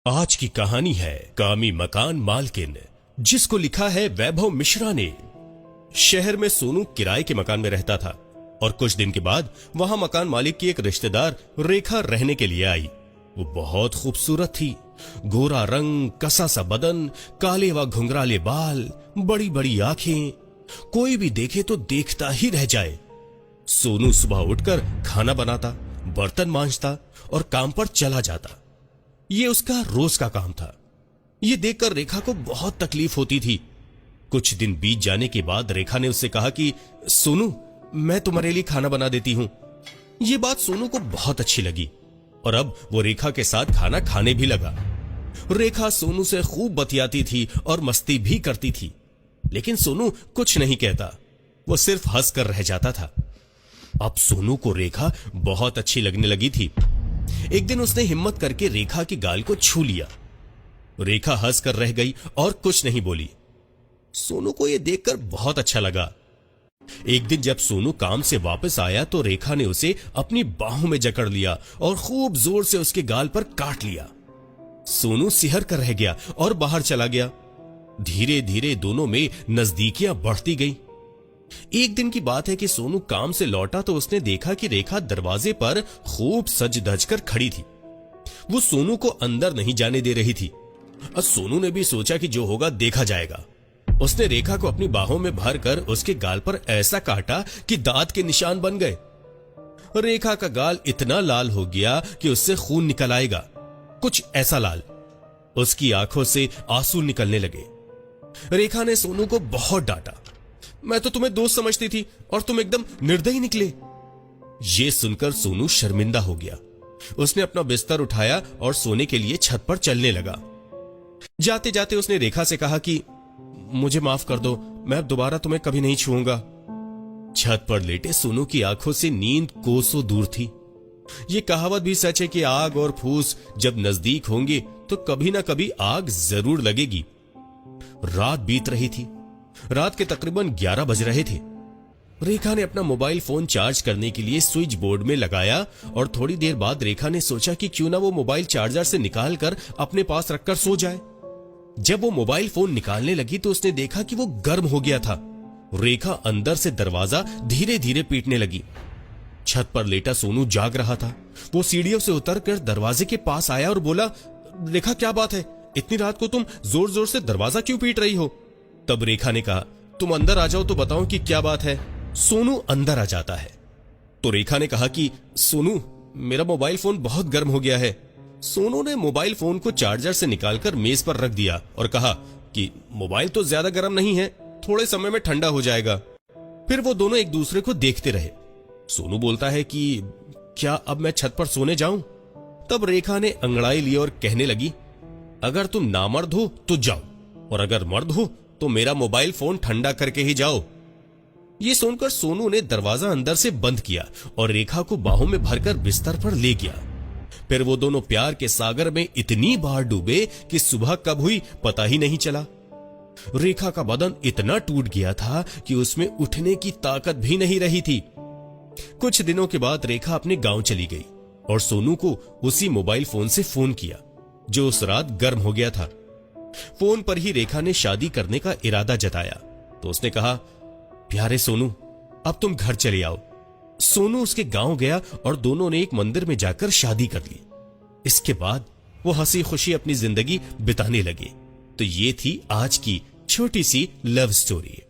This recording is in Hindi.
आज की कहानी है कामी मकान मालकिन, जिसको लिखा है वैभव मिश्रा ने। शहर में सोनू किराए के मकान में रहता था और कुछ दिन के बाद वहां मकान मालिक की एक रिश्तेदार रेखा रहने के लिए आई। वो बहुत खूबसूरत थी। गोरा रंग, कसा सा बदन, काले व घुंघराले बाल, बड़ी बड़ी आंखें, कोई भी देखे तो देखता ही रह जाए। सोनू सुबह उठकर खाना बनाता, बर्तन मांजता और काम पर चला जाता। ये उसका रोज का काम था। ये देखकर रेखा को बहुत तकलीफ होती थी। कुछ दिन बीत जाने के बाद रेखा ने उससे कहा कि सोनू, मैं तुम्हारे लिए खाना बना देती हूं। ये बात सोनू को बहुत अच्छी लगी और अब वो रेखा के साथ खाना खाने भी लगा। रेखा सोनू से खूब बतियाती थी और मस्ती भी करती थी, लेकिन सोनू कुछ नहीं कहता। वो सिर्फ हंस कर रह जाता था। अब सोनू को रेखा बहुत अच्छी लगने लगी थी। एक दिन उसने हिम्मत करके रेखा की गाल को छू लिया। रेखा हंस कर रह गई और कुछ नहीं बोली। सोनू को यह देखकर बहुत अच्छा लगा। एक दिन जब सोनू काम से वापस आया तो रेखा ने उसे अपनी बाहों में जकड़ लिया और खूब जोर से उसके गाल पर काट लिया। सोनू सिहर कर रह गया और बाहर चला गया। धीरे धीरे दोनों में नजदीकियां बढ़ती गई। एक दिन की बात है कि सोनू काम से लौटा तो उसने देखा कि रेखा दरवाजे पर खूब सज धज कर खड़ी थी। वो सोनू को अंदर नहीं जाने दे रही थी। और सोनू ने भी सोचा कि जो होगा देखा जाएगा। उसने रेखा को अपनी बाहों में भरकर उसके गाल पर ऐसा काटा कि दांत के निशान बन गए। रेखा का गाल इतना लाल हो गया कि उससे खून निकल आएगा, कुछ ऐसा लाल। उसकी आंखों से आंसू निकलने लगे। रेखा ने सोनू को बहुत डांटा। मैं तो तुम्हें दोस्त समझती थी और तुम एकदम निर्दयी निकले। ये सुनकर सोनू शर्मिंदा हो गया। उसने अपना बिस्तर उठाया और सोने के लिए छत पर चलने लगा। जाते जाते उसने रेखा से कहा कि मुझे माफ कर दो, मैं अब दोबारा तुम्हें कभी नहीं छूऊंगा। छत पर लेटे सोनू की आंखों से नींद कोसों दूर थी। ये कहावत भी सच है कि आग और फूस जब नजदीक होंगे तो कभी ना कभी आग जरूर लगेगी। रात बीत रही थी। रात के तकरीबन 11 बज रहे थे। रेखा ने अपना मोबाइल फोन चार्ज करने के लिए स्विच बोर्ड में लगाया और थोड़ी देर बाद रेखा ने सोचा कि क्यों ना वो मोबाइल चार्जर से निकालकर अपने पास रखकर सो जाए। जब वो मोबाइल फोन निकालने लगी तो उसने देखा कि वो गर्म हो गया था। रेखा अंदर से दरवाजा धीरे धीरे पीटने लगी। छत पर लेटा सोनू जाग रहा था। वो सीढ़ियों से उतरकर दरवाजे के पास आया और बोला, रेखा क्या बात है, इतनी रात को तुम जोर जोर से दरवाजा क्यों पीट रही हो? तब रेखा ने कहा, तुम अंदर आ जाओ तो बताओ कि क्या बात है। सोनू अंदर आ जाता है तो रेखा ने कहा कि सोनू, मेरा मोबाइल फोन बहुत गर्म हो गया है। सोनू ने मोबाइल फोन को चार्जर से निकालकर मेज पर रख दिया और कहा कि मोबाइल तो ज्यादा गर्म नहीं है, थोड़े समय में ठंडा हो जाएगा। फिर वो दोनों एक दूसरे को देखते रहे। सोनू बोलता है कि क्या अब मैं छत पर सोने जाऊं? तब रेखा ने अंगड़ाई ली और कहने लगी, अगर तुम नामर्द हो तो जाओ, और अगर मर्द हो तो मेरा मोबाइल फोन ठंडा करके ही जाओ। ये सुनकर सोनू ने दरवाजा अंदर से बंद किया और रेखा को बाहों में भरकर बिस्तर पर ले गया। फिर वो दोनों प्यार के सागर में इतनी बार डूबे कि सुबह कब हुई पता ही नहीं चला। रेखा का बदन इतना टूट गया था कि उसमें उठने की ताकत भी नहीं रही थी। कुछ दिनों के बाद रेखा अपने गांव चली गई और सोनू को उसी मोबाइल फोन से फोन किया जो उस रात गर्म हो गया था। फोन पर ही रेखा ने शादी करने का इरादा जताया तो उसने कहा, प्यारे सोनू, अब तुम घर चले आओ। सोनू उसके गांव गया और दोनों ने एक मंदिर में जाकर शादी कर ली। इसके बाद वो हंसी खुशी अपनी जिंदगी बिताने लगे। तो ये थी आज की छोटी सी लव स्टोरी।